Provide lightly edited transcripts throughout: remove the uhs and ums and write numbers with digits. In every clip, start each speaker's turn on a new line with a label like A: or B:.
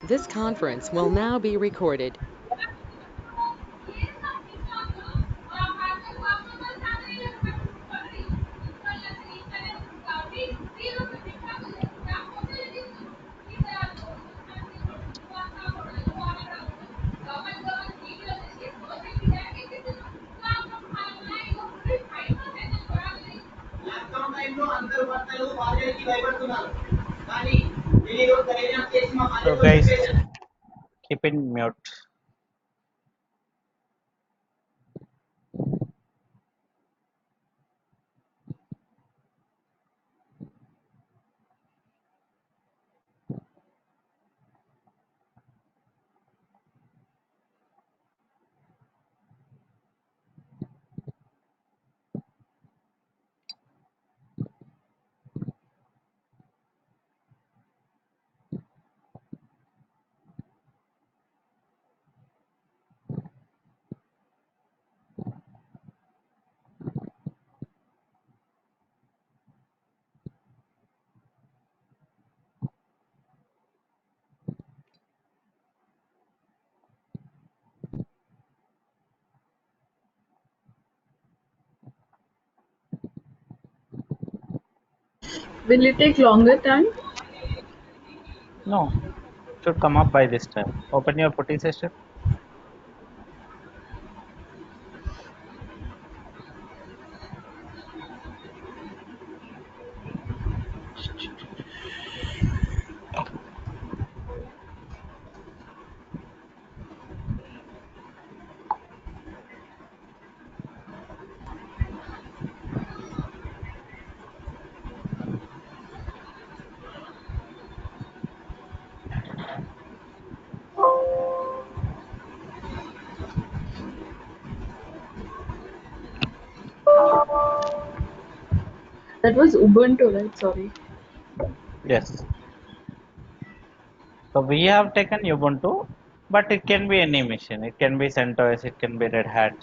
A: This conference will now be recorded.
B: So guys, keep in mute.
C: Will it take longer time?
B: No, should come up by this time. Open your putty session.
C: That was Ubuntu, right? Sorry.
B: Yes. So we have taken Ubuntu, but it can be any machine. It can be CentOS, it can be Red Hat.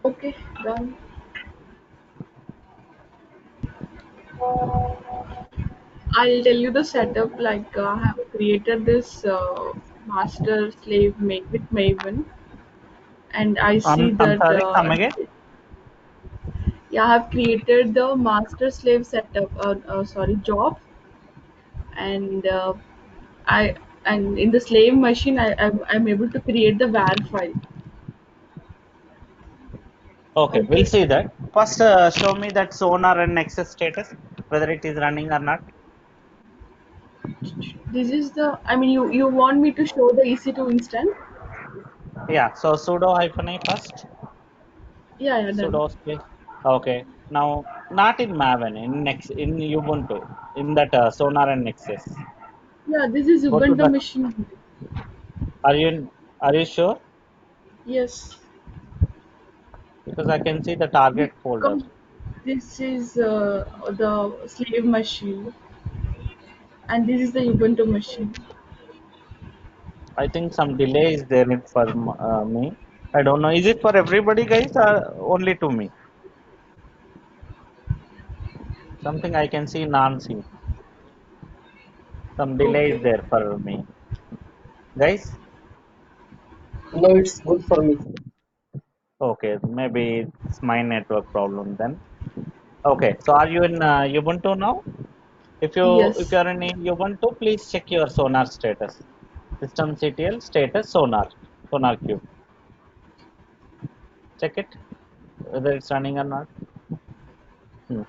C: Okay, done. I'll tell you the setup. I have created this master slave with Maven, and I see
B: I'm
C: that
B: sorry, come again.
C: yeah, I have created the master slave setup. Sorry, job, and I and in the slave machine, I'm able to create the var file.
B: Okay, we'll
C: Okay.
B: see that. First, show me that Sonar and Nexus status, whether it is running or not.
C: This is the. I mean, you want me to show the EC2 instance?
B: Yeah, so sudo -a first.
C: Yeah, yeah,
B: Sudo
C: done.
B: space. Okay. Now, not in Maven, in Ubuntu, in that Sonar and Nexus.
C: Yeah, this is
B: Go to
C: Ubuntu
B: the.
C: machine.
B: Are you are you sure?
C: Yes,
B: Because I can see the target folder.
C: because this is the slave machine, and this is the Ubuntu machine.
B: I think some delay is there for me. I don't know. Is it for everybody, guys, or only to me? Something I can see, non-see. Some delay is
C: Okay.
B: there for me, guys.
D: No, it's good for me.
B: Okay, maybe it's my network problem then. Okay, so are you in Ubuntu now? If you
C: Yes.
B: are in Ubuntu, please check your Sonar status. Systemctl status Sonar Cube. Check it whether it's running or not. Hmm.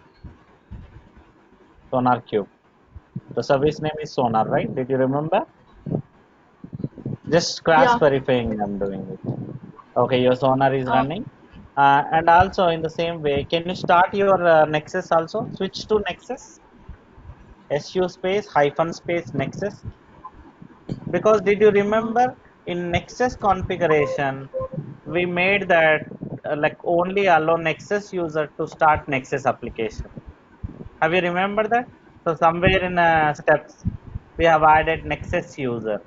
B: Sonar Cube. The service name is Sonar, right? Did you remember? Just cross
C: Yeah.
B: verifying I'm doing it. Okay, your Sonar is
C: Uh,
B: running. And also in the same way, can you start your Nexus also? Switch to Nexus. su space hyphen space nexus. Because did you remember in nexus configuration we made that like only allow nexus user to start nexus application. Have you remembered that? So somewhere in steps we have added nexus user,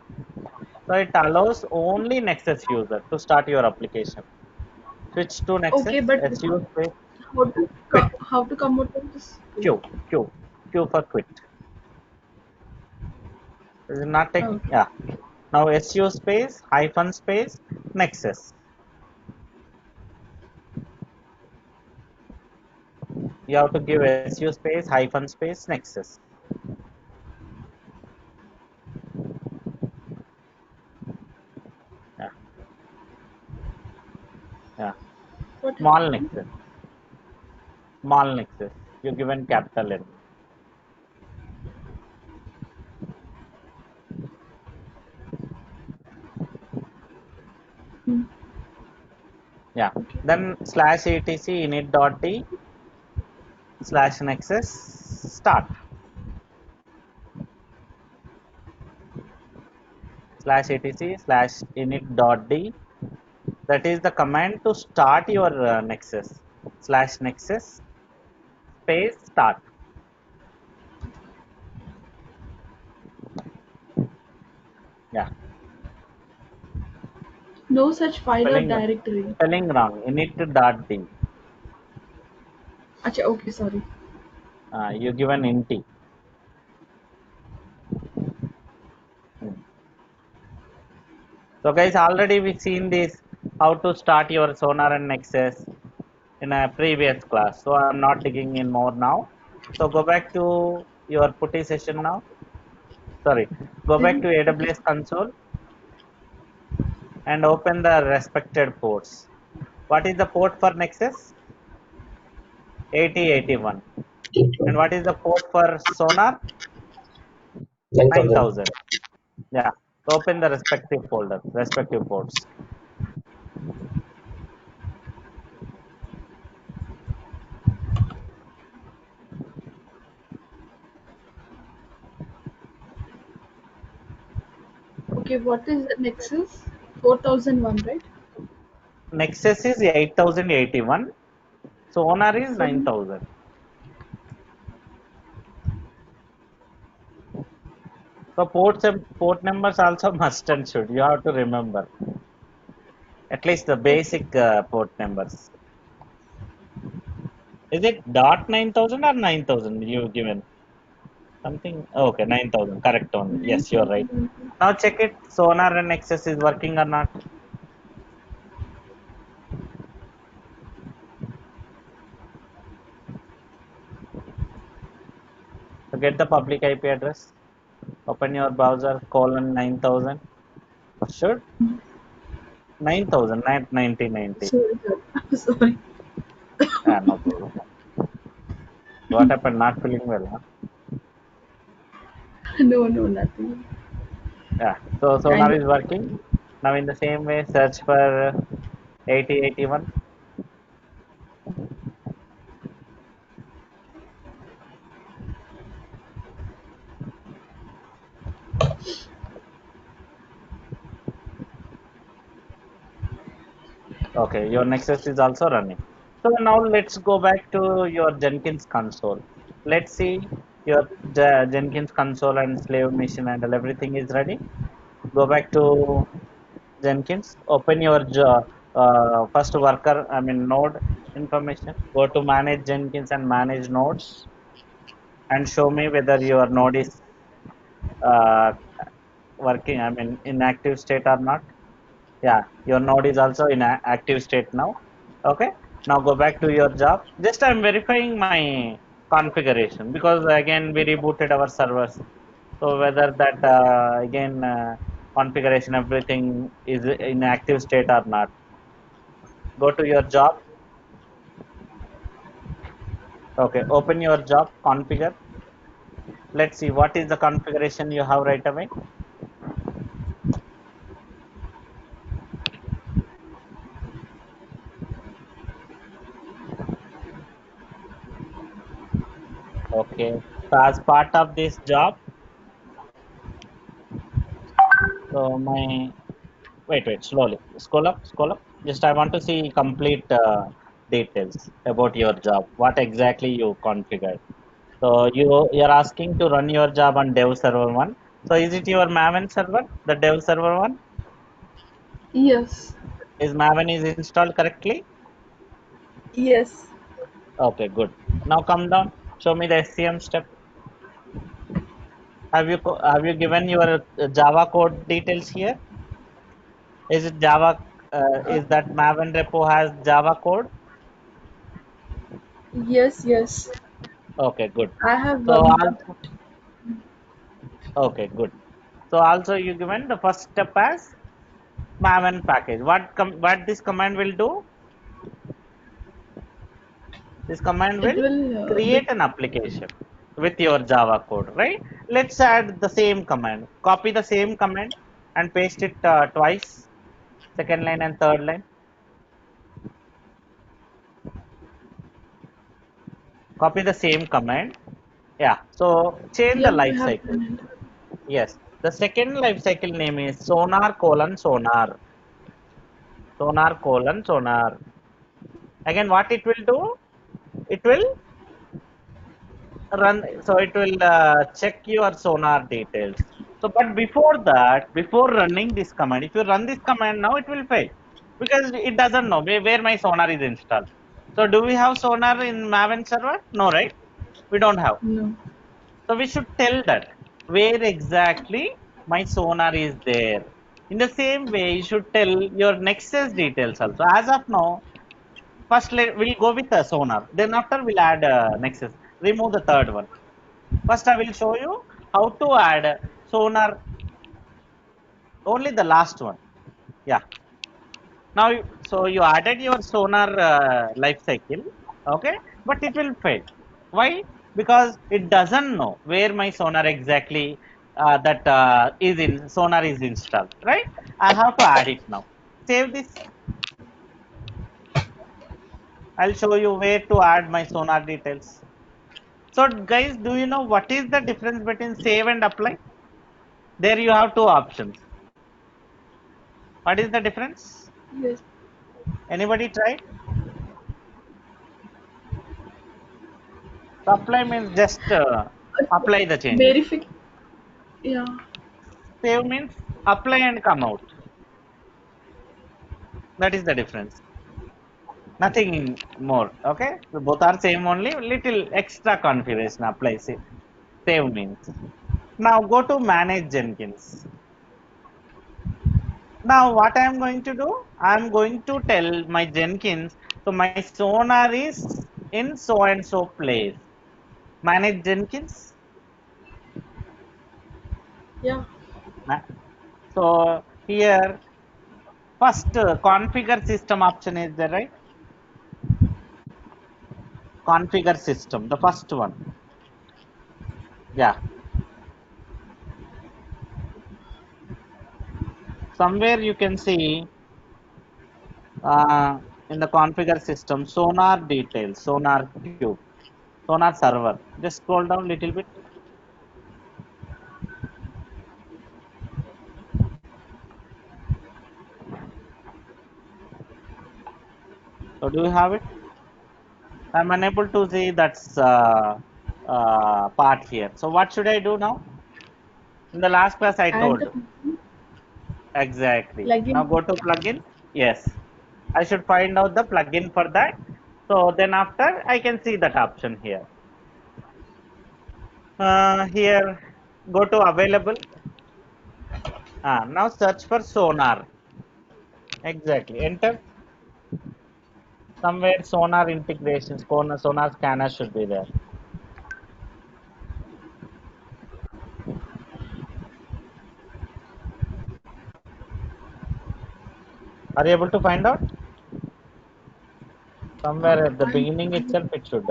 B: so it allows only nexus user to start your application. Switch to
C: Okay,
B: nexus
C: but
B: su space quit.
C: how to come out of this?
B: Q, Q, Q for quit. Is it not taking?
C: Okay.
B: Yeah. Now su space hyphen space nexus. You have to give su space hyphen space nexus. Yeah. Yeah.
C: What
B: Small
C: happened?
B: nexus. Small nexus. You given capital N.
C: Hmm.
B: Yeah.
C: Okay.
B: Then slash etc init dot t slash nexus start. Slash etc slash init dot d, that is the command to start your nexus. Slash nexus space start. Yeah.
C: No such file or
B: Spelling
C: directory.
B: spelling wrong. Init dot d.
C: Acha, okay, sorry.
B: You given int. Hmm. So guys, already we seen this how to start your Sonar and Nexus in a previous class. So I'm not digging in more now. So go back to your putty session now. Sorry, go back
C: Then
B: to
C: okay.
B: AWS console and open the respected ports. What is the port for Nexus? 8081. And what is the port for Sonar?
D: 9,000.
B: 9000. Yeah. Open the respective folder, respective ports.
C: Okay, what is the Nexus? 4001, right?
B: Nexus is 8081. Sonar is
C: Then
B: 9000. So port numbers also must and should. You have to remember at least the
C: okay.
B: basic port numbers. Is it dot 9000 or 9000 you given? Something. Okay, 9000. Correct one. Yes, you're right.
C: 9000.
B: Now check it. Sonar and Nexus is working or not. So get the public IP address. Open your browser colon 9000. Should 9000 not 1990.
C: Sorry, sorry. Sorry.
B: Ah, no problem. What happened? Not feeling well, huh?
C: No, no, nothing.
B: Yeah. So
C: Kind
B: Sonar
C: of.
B: is working. Now in the same way, search for 8081. Okay, your Nexus is also running. So now let's go back to your Jenkins console. Let's see your Jenkins console and slave machine and everything is ready. Go back to Jenkins. Open your first worker, I mean node information. Go to manage Jenkins and manage nodes and show me whether your node is uh, working. I mean in active state or not. Yeah, your node is also in active state now. Okay, now go back to your job. Just I'm verifying my configuration because again we rebooted our servers, so whether that again configuration everything is in active state or not. Go to your job. Okay, open your job, configure. Let's see what is the configuration you have right away. Okay, So as part of this job, so my wait, slowly scroll up. Just I want to see complete details about your job. What exactly you configured. So you're asking to run your job on dev server one. So is it your Maven server, the dev server one?
C: Yes.
B: Is Maven is installed correctly?
C: Yes.
B: Okay, good. Now come down. Show me the SCM step. Have you given your Java code details here? Is it Java?
C: Uh,
B: Is that Maven repo has Java code?
C: yes, yes.
B: Okay, good.
C: I have
B: So
C: worked on
B: also, okay, good. So also you given the first step as Maven package. What this command will do? This command
C: it. It
B: will
C: will
B: create an application with your Java code, right? Let's add the same command. Copy the same command and paste it twice, second line and third line. Copy the same command. Yeah. So change the
C: yeah, I
B: life
C: have
B: cycle.
C: done it.
B: Yes. The second life cycle name is sonar colon sonar. Sonar colon sonar. Again, what it will do? It will run, so it will check your sonar details. So but before that, before running this command, if you run this command now, it will fail because it doesn't know where my sonar is installed. So do we have sonar in Maven server? No, right? We don't have.
C: No.
B: So we should tell that where exactly my sonar is there. In the same way, you should tell your Nexus details also. As of now, first we'll go with the sonar, then after we'll add Nexus. Remove the third one. First, I will show you how to add sonar, only the last one. Yeah. Now, so you added your sonar life cycle, okay, but it will fail. Why? Because it doesn't know where my sonar exactly that is in sonar is installed, right? I have to add it now. Save this. I'll show you where to add my sonar details. So, guys, do you know what is the difference between save and apply? There you have two options. What is the difference?
C: Yes.
B: Anybody tried? Apply means just apply the changes.
C: Verify. Yeah.
B: Save means apply and come out. That is the difference. Nothing more. Okay. So both are same only. Little extra configuration applies. Save means. Now go to manage Jenkins. Now what I am going to do? I am going to tell my Jenkins. So my sonar is in so and so place. Manage Jenkins.
C: Yeah.
B: So here first configure system option is there, right? Configure system, the first one. Yeah. Somewhere you can see in the configure system sonar details, sonar cube, sonar server. Just scroll down a little bit. So do you have it? I'm unable to see that part here. So what should I do now? In the last class I
C: Add the
B: told. Exactly. Now
C: plugin.
B: go to plugin. Yes. I should find out the plugin for that. So then after I can see that option here. Here go to available. Now search for sonar. Exactly. Enter. Somewhere sonar integrations, sonar scanner should be there. Are you able to find out? Somewhere at the
C: I,
B: beginning itself it should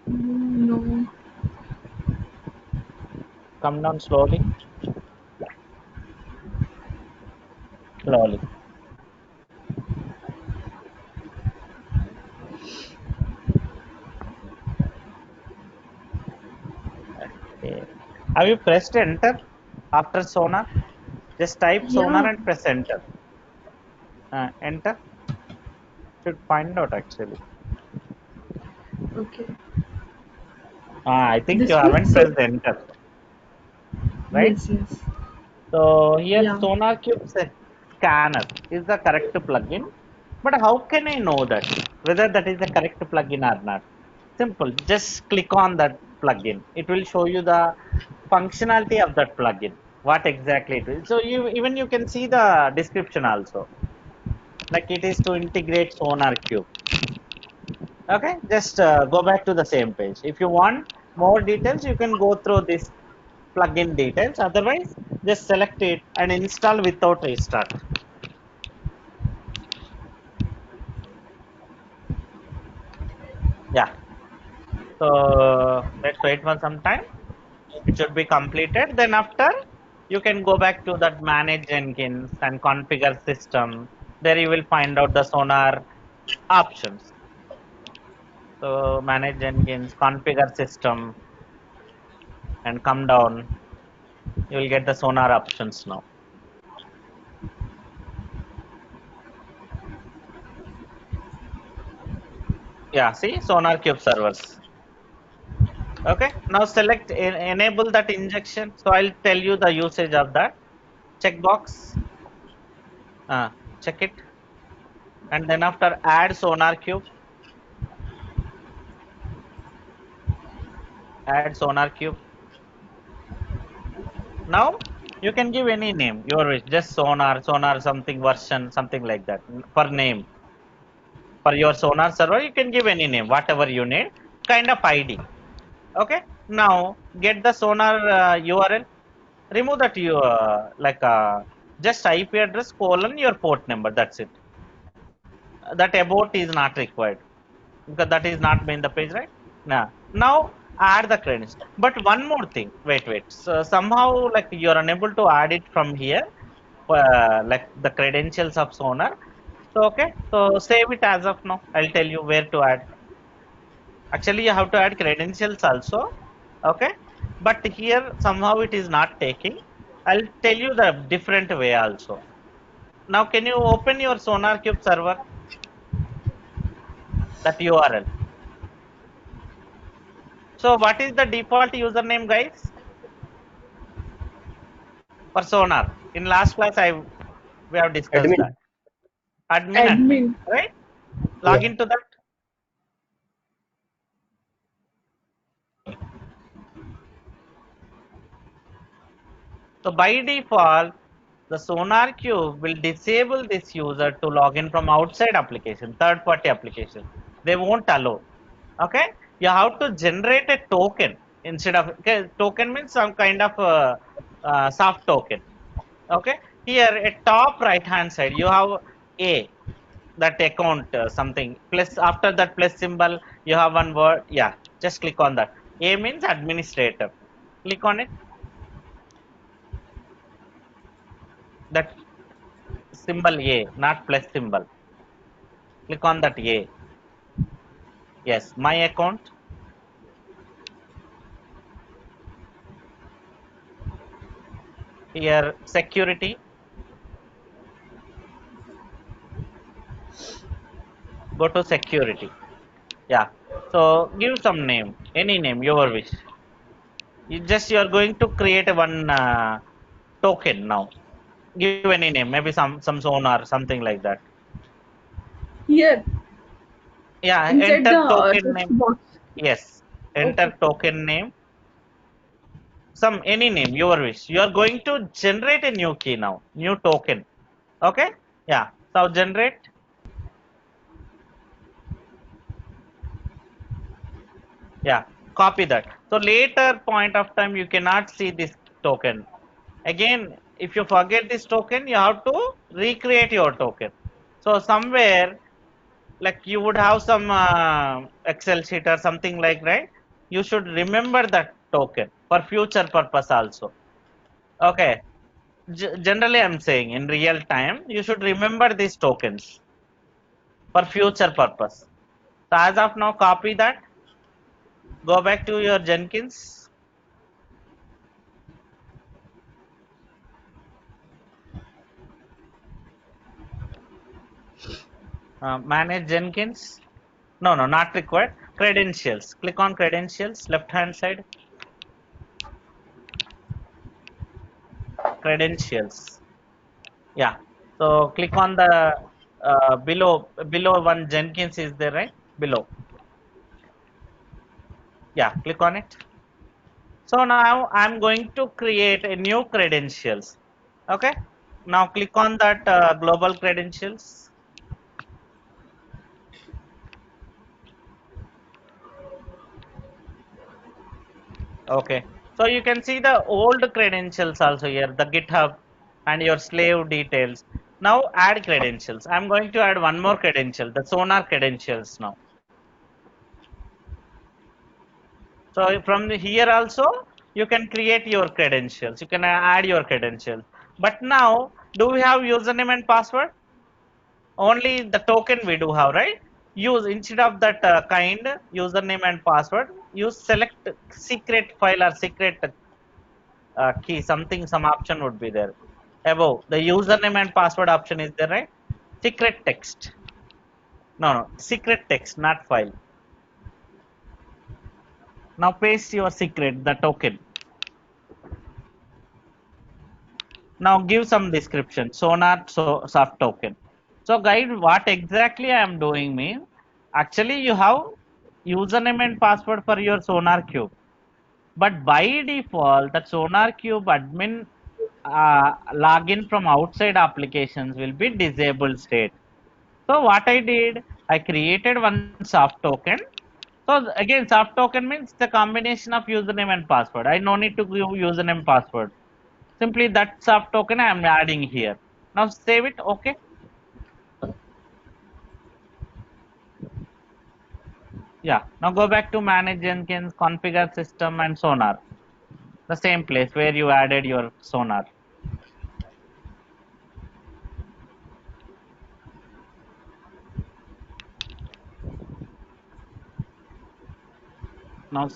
C: no.
B: come down slowly. Slowly. Okay. Have you pressed enter after sonar? Just type sonar
C: Yeah.
B: and press enter. Enter. Should find out actually.
C: Okay.
B: I think you
C: This will
B: haven't
C: say
B: pressed enter, right?
C: yes, yes.
B: So here
C: Yeah.
B: SonarCube Scanner is the correct plugin. But how can I know that whether that is the correct plugin or not? Simple. Just click on that plugin. It will show you the functionality of that plugin. What exactly it is. So you can see the description also. Like it is to integrate SonarCube. Okay, just go back to the same page. If you want more details, you can go through this plugin details. Otherwise, just select it and install without restart. Yeah. So let's wait for some time. It should be completed. Then after, you can go back to that manage Jenkins and configure system. There you will find out the Sonar options. So manage Jenkins, configure system, and come down. You will get the Sonar options now. Yeah, see SonarCube servers. Okay, now select enable that injection. So I'll tell you the usage of that checkbox. Check it, and then after add SonarCube, add SonarCube. Now you can give any name your wish, just Sonar something version, something like that for name. For your Sonar server, you can give any name, whatever you need, kind of ID. Okay, now get the Sonar URL. Remove that you just IP address colon your port number. That's it. That about is not required because that is not in the page, right? Now add the credits. But one more thing. Wait. So somehow like you're unable to add it from here, like the credentials of Sonar. So okay. So save it as of now. I'll tell you where to add. Actually, you have to add credentials also. Okay. But here somehow it is not taking. I'll tell you the different way also. Now, can you open your SonarCube server? That URL. So, what is the default username, guys, for Sonar? In last class, we have discussed
D: Admin.
B: that admin,
C: Admin.
B: right? Log
D: Yeah.
B: into that. So, by default, the SonarCube will disable this user to log in from outside application, third-party application. They won't allow. Okay, you have to generate a token instead of okay, token means some kind of soft token. Okay, here at top right hand side you have a that account something plus after that plus symbol you have one word. Yeah, just click on that. A means administrator. Click on it. That symbol A, not plus symbol. Click on that A. Yes, my account. Here security. Go to security. Yeah. So give some name, any name, your wish. You are going to create a one token now. Give any name, maybe some zone or something like that.
C: Here,
B: Yeah,
C: inside
B: enter
C: the
B: token
C: text
B: name.
C: box.
B: Yes,
C: Okay.
B: enter token name. Some any name, your wish. You are going to generate a new key now, new token. Okay. Yeah. So generate. Yeah. Copy that. So later point of time you cannot see this token. Again, if you forget this token, you have to recreate your token. So somewhere like you would have some Excel sheet or something like, right? You should remember that token for future purpose also. Okay. Generally, I'm saying in real time, you should remember these tokens for future purpose. So as of now, copy that. Go back to your Jenkins. Manage Jenkins. No, no, not required. Credentials. Click on credentials, left hand side. Credentials. Yeah. So click on the below one Jenkins is there, right? Below. Yeah, click on it. So now I'm going to create a new credentials. Okay. Now click on that global credentials. Okay. So you can see the old credentials also here, the GitHub and your slave details. Now add credentials. I'm going to add one more credential, the Sonar credentials now. So from here also, you can create your credentials. You can add your credentials. But now, do we have username and password? Only the token we do have, right? Use instead of that kind username and password, use select secret file or secret key. Some option would be there. Above the username and password option is there, right? Secret text. No, no, secret text, not file. Now paste your secret, the token. Now give some description. Sonar soft token. So guide, what exactly I am doing means, actually you have username and password for your Sonar Cube. But by default, that Sonar Cube admin login from outside applications will be disabled state. So what I did, I created one soft token. So again, soft token means the combination of username and password. I no need to give username password. Simply that soft token I am adding here. Now save it. Okay. Yeah. Now go back to manage Jenkins, configure system and Sonar. The same place where you added your Sonar. Now,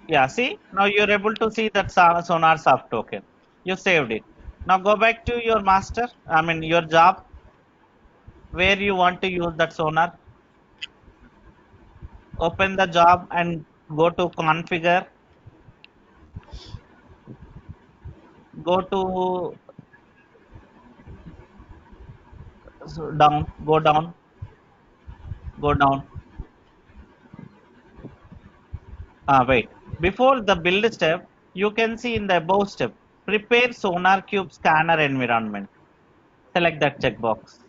B: yeah, see, now you're able to see that Sonar soft token. You saved it. Now go back to your master, I mean your job, where you want to use that Sonar. Open the job and go to configure. Go to down, go down. Wait. Before the build step, you can see in the above step, prepare Sonar Cube scanner environment. Select that checkbox.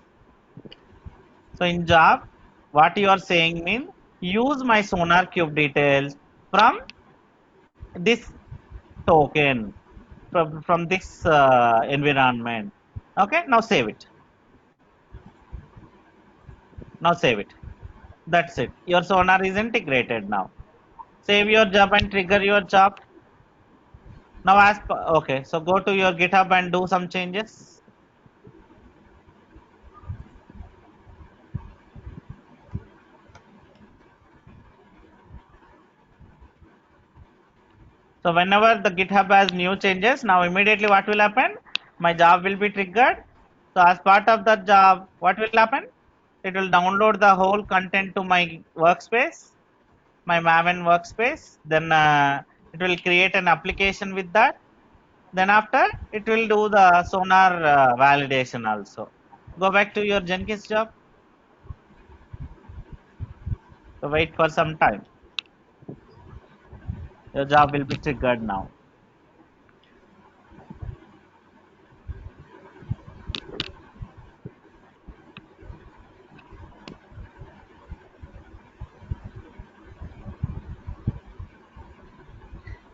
B: So in job, what you are saying means use my Sonar Cube details from this token, from this environment. Okay, now save it. Now save it. That's it. Your Sonar is integrated now. Save your job and trigger your job. Now okay, so go to your GitHub and do some changes. So whenever the GitHub has new changes, now immediately what will happen? My job will be triggered. So as part of that job, what will happen? It will download the whole content to my workspace, my Maven workspace. Then it will create an application with that. Then after, it will do the Sonar validation also. Go back to your Jenkins job. So wait for some time. Your job will be triggered now.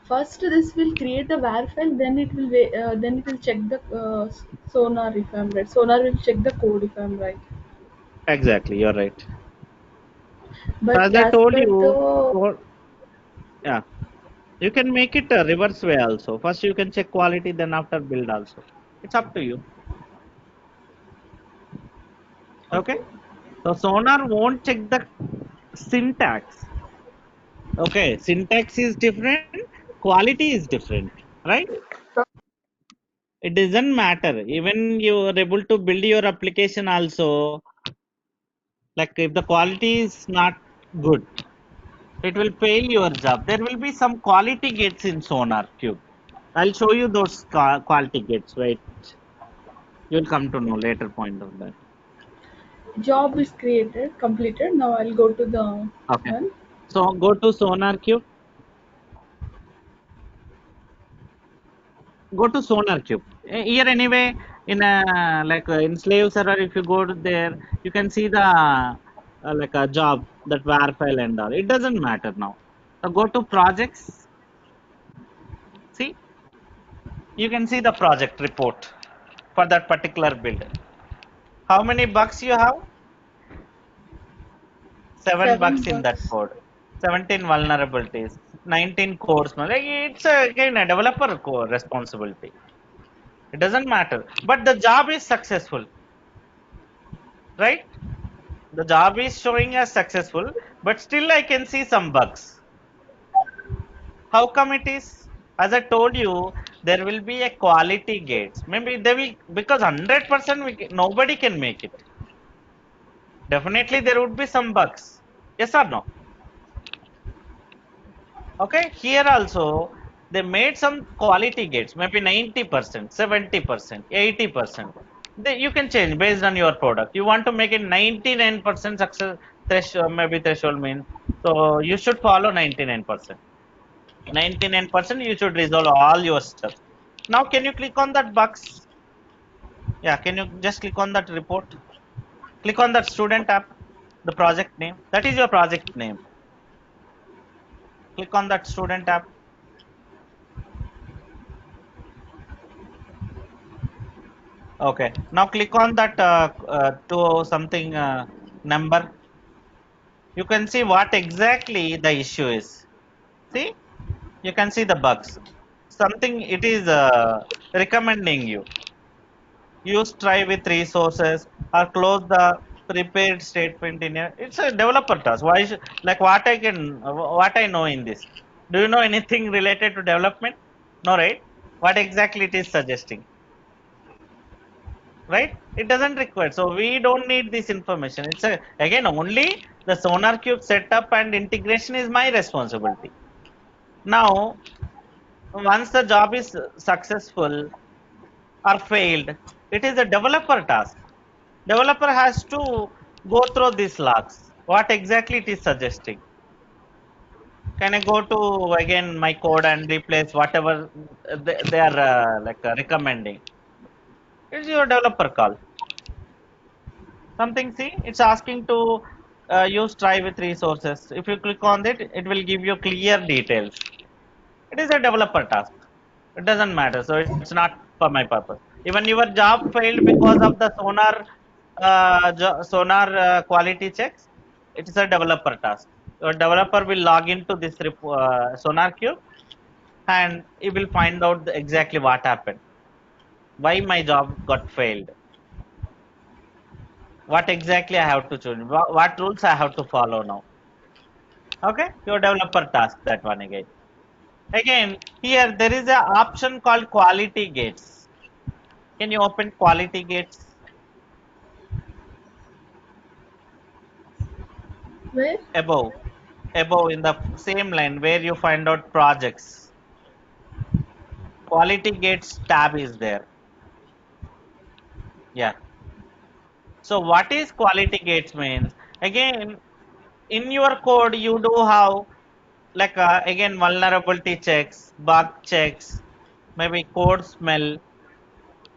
C: First, this will create a var file. Then it will check the sonar if I'm right. Sonar will check the code if I'm right.
B: Exactly, you're right. So
C: But
B: as I
C: as
B: told
C: per
B: you,
C: the
B: yeah, you can make it a reverse way also. First you can check quality, then after build also. It's up to you. Okay.
C: okay,
B: So Sonar won't check the syntax. Okay, syntax is different, quality is different, right? It doesn't matter. Even you are able to build your application also. Like if the quality is not good, it will fail your job. There will be some quality gates in Sonar Cube. I'll show you those quality gates. Wait, you'll come to know later point of that.
C: Job is created, completed. Now I'll go to the
B: Okay.
C: one.
B: So go to Sonar Cube. Go to Sonar Cube. Here anyway, in a in slave server, if you go to there, you can see the like a job, that var file and all. It doesn't matter now. So go to projects. See, you can see the project report for that particular build. How many bugs you have? 7 bugs in that
C: $7.
B: code. 17 vulnerabilities. 19 codes. Like it's again a developer responsibility. It doesn't matter. But the job is successful, right? The job is showing as successful, but still I can see some bugs. How come it is? As I told you, there will be a quality gates. Maybe they will, because 100% nobody can make it. Definitely there would be some bugs. Yes or no? Okay, here also they made some quality gates, maybe 90%, 70%, 80%. You can change based on your product. You want to make it 99% success threshold, maybe threshold means. So you should follow 99%. 99% you should resolve all your stuff. Now can you click on that box? Yeah, can you just click on that report? Click on that student tab, the project name. That is your project name. Click on that student tab. Okay. Now click on that to something number. You can see what exactly the issue is. See, you can see the bugs. Something it is recommending you. Use try with resources or close the prepared statement in a. It's a developer task. Why should, like what I know in this? Do you know anything related to development? No, right? What exactly it is suggesting? Right, it doesn't require, so we don't need this information. It's again only the Sonar Cube setup and integration is my responsibility. Now once the job is successful or failed, it is a developer task. Developer has to go through these logs, what exactly it is suggesting. Can I go to again my code and replace whatever they are recommending? It's your developer call. Something, see, it's asking to use try with resources. If you click on it, it will give you clear details. It is a developer task. It doesn't matter, so it's not for my purpose. Even your job failed because of the sonar quality checks. It is a developer task. Your developer will log into this Sonar Cube and he will find out exactly what happened, why my job got failed, what exactly I have to choose, what rules I have to follow now. Okay, your developer task, that one again. Again, here there is an option called quality gates. Can you open quality gates?
C: Where?
B: Above, above in the same line where you find out projects. Quality gates tab is there. Yeah. So what is quality gates means? Again, in your code you do have again vulnerability checks, bug checks, maybe code smell,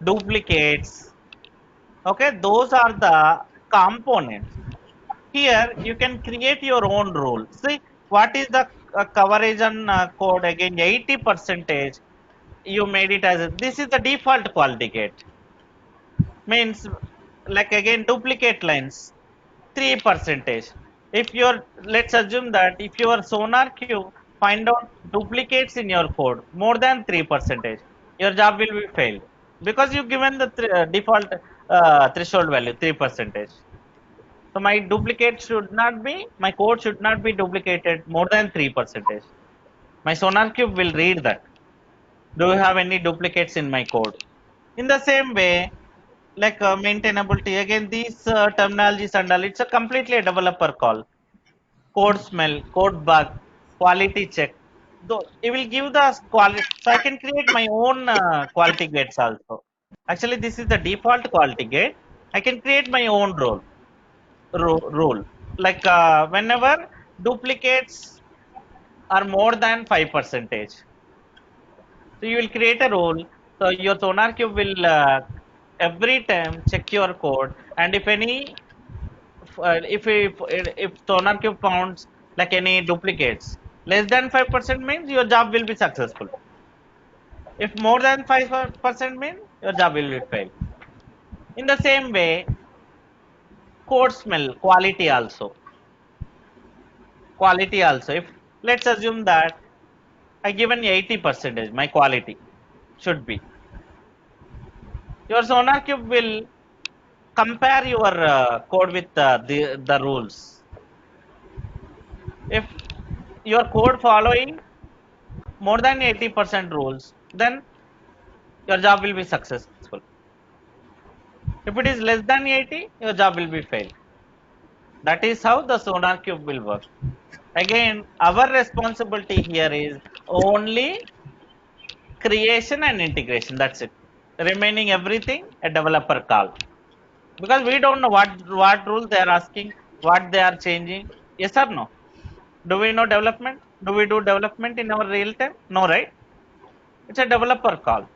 B: duplicates. Okay, those are the components. Here you can create your own rule. See what is the coverage on code, again 80 percentage. You made it as this is the default quality gate. Means again duplicate lines 3 percentage. If your, let's assume that if your Sonar Cube find out duplicates in your code more than 3 percentage, your job will be failed because you given the default threshold value 3 percentage. So my duplicate should not be, my code should not be duplicated more than 3 percentage. My Sonar Cube will read that. Do you have any duplicates in my code? In the same way, like maintainability. Again, these terminologies and all, it's a completely a developer call. Code smell, code bug, quality check. Though it will give the quality, so I can create my own quality gates also. Actually, this is the default quality gate. I can create my own rule. Like whenever duplicates are more than 5 percentage, so you will create a rule. So your SonarQube will every time check your code, and if any if SonarQube founds like any duplicates less than 5% means your job will be successful. If more than 5% means your job will be fail. In the same way, code smell quality also. If let's assume that I given 80 percentage, my quality should be, your SonarQube will compare your code with the rules. If your code following more than 80% rules, then your job will be successful. If it is less than 80, your job will be failed. That is how the SonarQube will work. Again, our responsibility here is only creation and integration. That's it. Remaining everything a developer call. Because we don't know what rules they are asking, what they are changing. Yes or no? Do we know development? Do we do development in our real time? No, right? It's a developer call.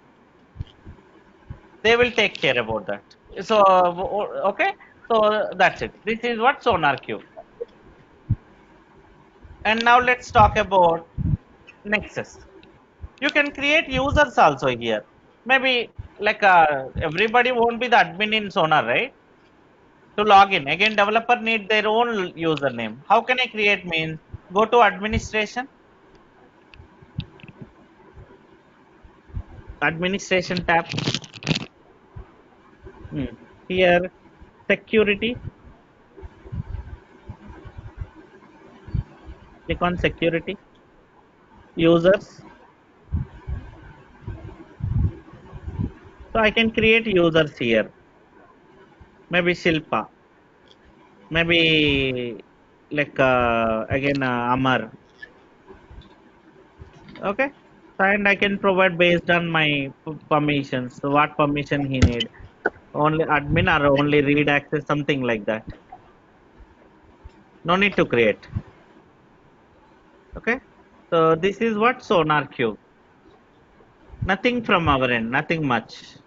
B: They will take care about that. So okay, so that's it. This is what SonarQube. And now let's talk about Nexus. You can create users also here. Maybe like everybody won't be the admin in Sonar, right? To log in, again, developer need their own username. How can I create means? Go to administration, administration tab. Here, security. Click on security. Users. So I can create users here. Maybe Shilpa. Maybe like again Amar. Okay. And I can provide based on my permissions. So what permission he need? Only admin or only read access, something like that. No need to create. Okay. So this is what SonarQube. Nothing from our end, nothing much.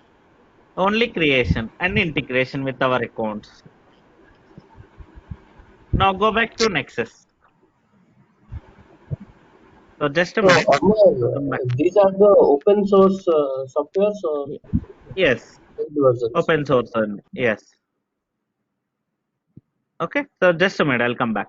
B: Only creation and integration with our accounts. Now go back to Nexus. So just a
D: So,
B: minute.
D: Amar,
B: Come back.
D: these are the open source softwares or
B: Yes,
D: paid versions?
B: open source only. Yes. Okay. So just a minute. I'll come back.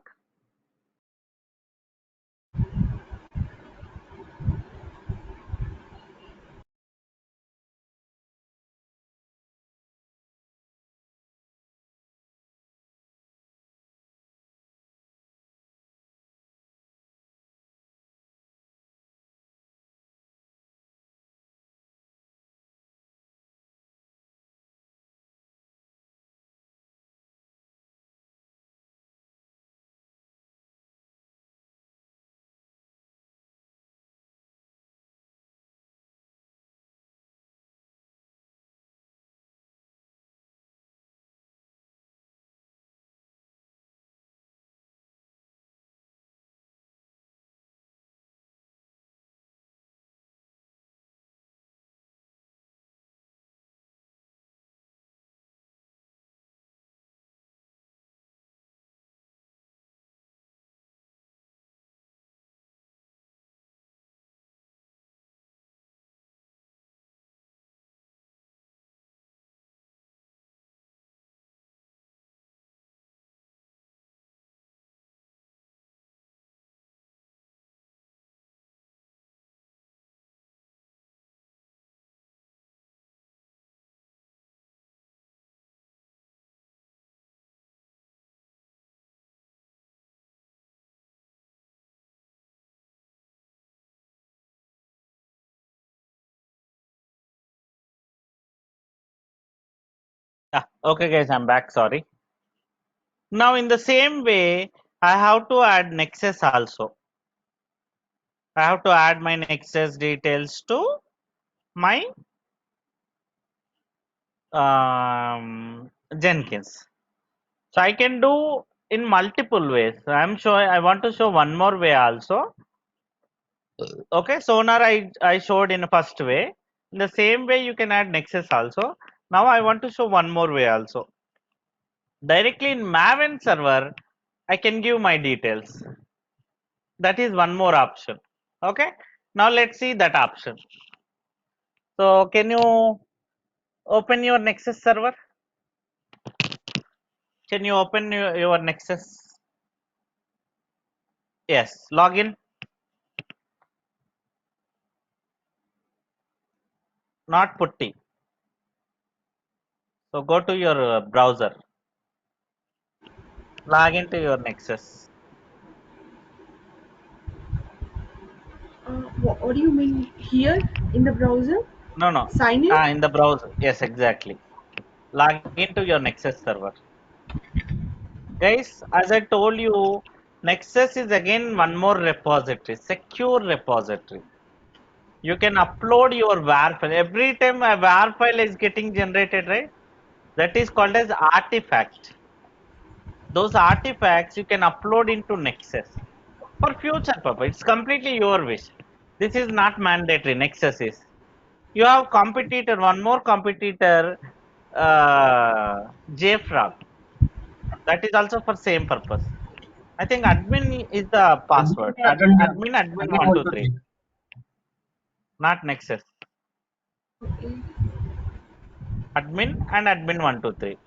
B: Okay, guys, I'm back. Sorry. Now, in the same way, I have to add Nexus also. I have to add my Nexus details to my Jenkins. So I can do in multiple ways. I'm sure I want to show one more way also. Okay, Sonar I showed in the first way. In the same way, you can add Nexus also. Now I want to show one more way also. Directly in Maven server, I can give my details. That is one more option. Okay, now let's see that option. So can you open your Nexus server? Can you open your Nexus? Yes, login. Not putty. So go to your browser. Log into your Nexus.
C: What do you mean here in the browser?
B: No, no.
C: Sign in?
B: In the browser. Yes, exactly. Log into your Nexus server. Guys, as I told you, Nexus is again one more repository, secure repository. You can upload your WAR file. Every time a WAR file is getting generated, right? That is called as artifact. Those artifacts you can upload into Nexus for future purpose. It's completely your wish. This is not mandatory. Nexus is. You have competitor, one more competitor, JFrog. That is also for same purpose. I think admin is the password. Admin
D: Admin
B: one
D: one
B: two
D: two
B: three,
D: three.
B: not Nexus.
C: Okay.
B: Admin and admin 123.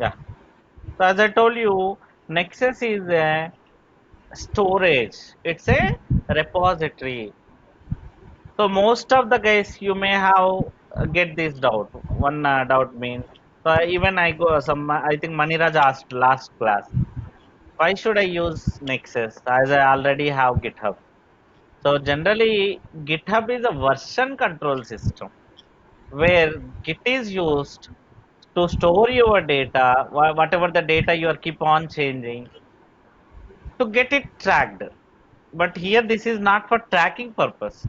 B: Yeah. So as I told you, Nexus is a storage. It's a repository. So most of the guys you may have get this doubt. One doubt means even I go some I think Maniraj asked last class. Why should I use Nexus as I already have GitHub? So generally GitHub is a version control system where Git is used to store your data, whatever the data you are keep on changing to get it tracked. But here this is not for tracking purpose.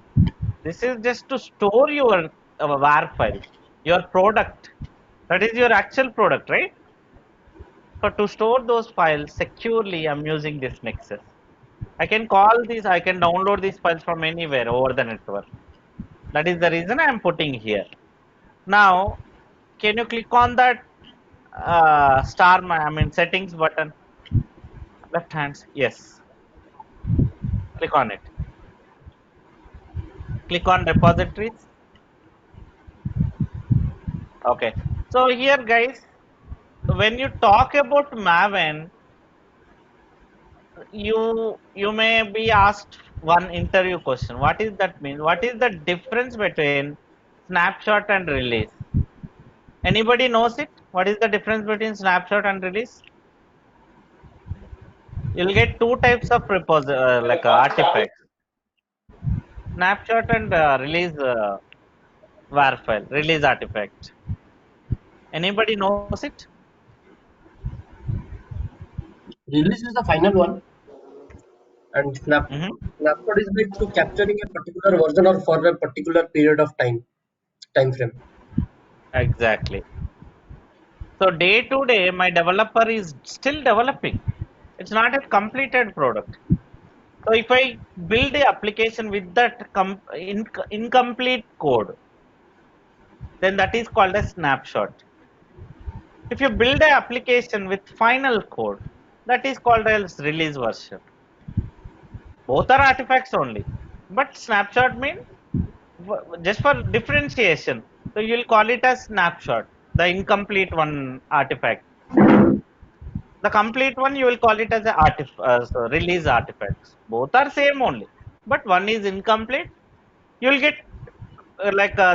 B: This is just to store your WAR file, your product. That is your actual product, right? So to store those files securely, I'm using this Nexus. I can call these, I can download these files from anywhere over the network. That is the reason I'm putting here. Now, can you click on that I mean settings button? Left hand, yes. Click on it. Click on repositories. Okay. So here, guys, when you talk about Maven, you may be asked one interview question. What is that mean? What is the difference between snapshot and release? Anybody knows it? What is the difference between snapshot and release? You'll get two types of artifacts: snapshot and release var file, release artifact. Anybody knows it?
D: Release is the final one, and
B: Hmm.
D: snapshot is like to capturing a particular version or for a particular period of time frame.
B: Exactly. So day to day, my developer is still developing. It's not a completed product. So if I build a application with that incomplete code, then that is called a snapshot. If you build an application with final code, that is called as release version. Both are artifacts only, but snapshot means just for differentiation. So you will call it as snapshot, the incomplete one artifact. The complete one you will call it as a release artifacts. Both are same only, but one is incomplete. You will get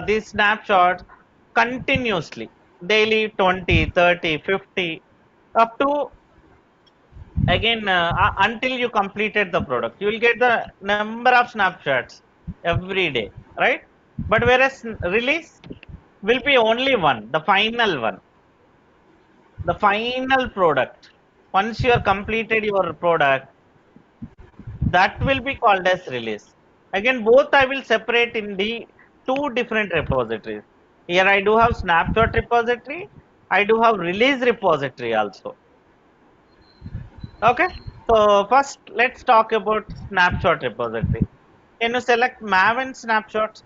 B: these snapshots continuously, daily 20, 30, 50, up to again until you completed the product. You will get the number of snapshots every day, right? But whereas release will be only one, the final one, the final product. Once you have completed your product, that will be called as release. Again, both I will separate in the two different repositories. Here I do have snapshot repository. I do have release repository also. Okay. So first, let's talk about snapshot repository. Can you select Maven snapshot?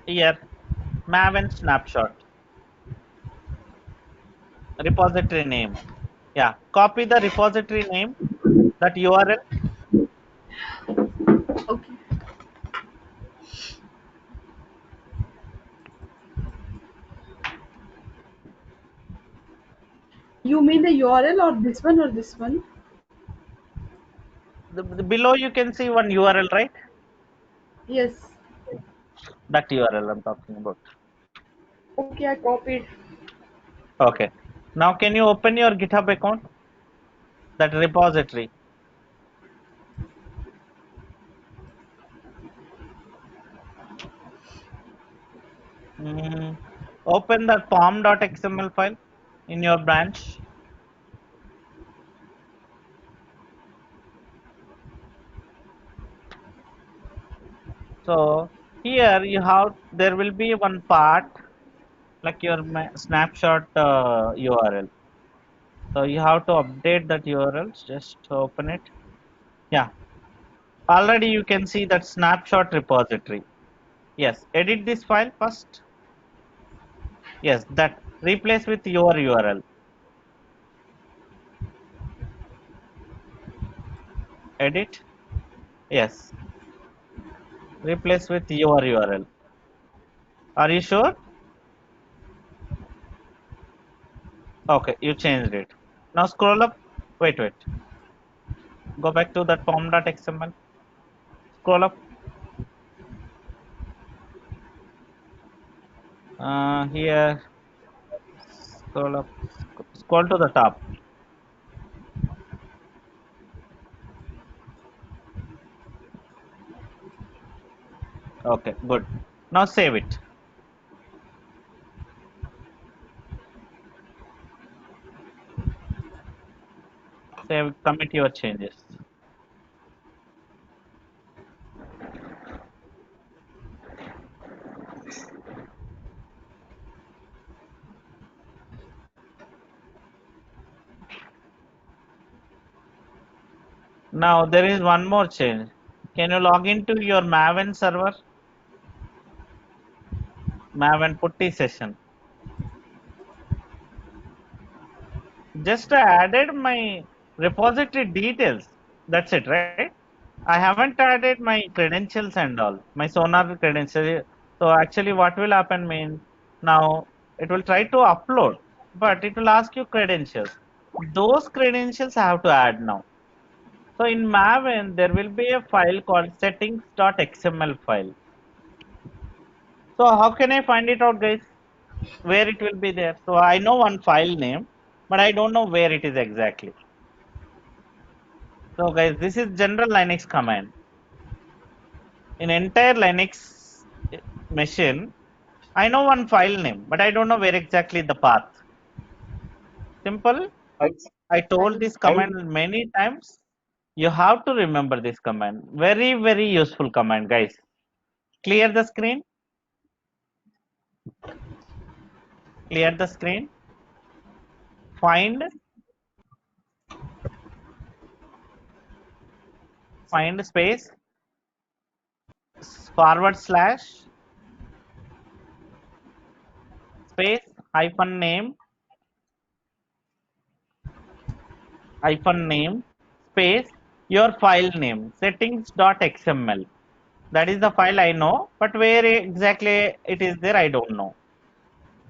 B: Here, Maven snapshot repository name. Yeah, copy the repository name, that URL.
C: Okay. You mean the URL or this one or this one?
B: Below you can see one URL, right?
C: Yes.
B: That URL I'm talking about.
C: Okay, I copied.
B: Okay. Now can you open your GitHub account? That repository. Open that pom.xml file in your branch. So here you have, there will be one part like your snapshot URL. So you have to update that URL. Just open it. Yeah. Already you can see that snapshot repository. Yes. Edit this file first. Yes. That replace with your URL. Edit. Yes. Replace with your URL. Are you sure? Okay, you changed it. Now scroll up. Wait. Go back to that pom.xml. Scroll up. Here. Scroll up. Scroll to the top. Okay, good. Now save it. Save. Commit your changes. Now there is one more change. Can you log into your Maven server? Maven putty session. Just added my repository details. That's it, right? I haven't added my credentials and all, my Sonar credentials. So actually what will happen means, now it will try to upload, but it will ask you credentials. Those credentials I have to add now. So in Maven, there will be a file called settings.xml file. So how can I find it out, guys? Where it will be there? So I know one file name, but I don't know where it is exactly. So guys, this is general Linux command. In entire Linux machine, I know one file name, but I don't know where exactly the path. Simple.
D: I,
B: I told this
D: I,
B: command many times. You have to remember this command. Very, very useful command, guys. Clear the screen. Clear the screen. Find space forward slash space hyphen name space your file name settings.xml. That is the file I know, but where exactly it is there I don't know.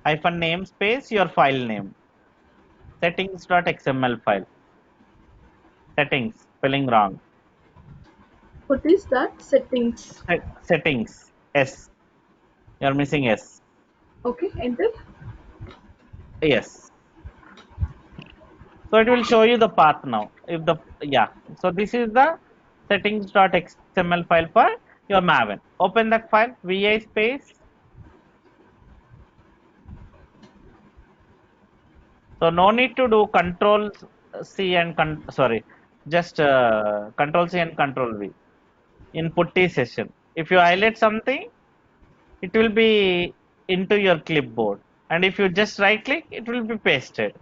B: Hyphen name space your file name settings.xml file. Settings, spelling wrong.
C: What is that? Settings.
B: Settings, S. You're missing S.
C: Okay, enter.
B: Yes. So it will show you the path now. If the yeah, so this is the settings.xml file for your Maven. Open that file, vi space. So no need to do control C and sorry, just control C and control V in putty session. If you highlight something, it will be into your clipboard, and if you just right click, it will be pasted.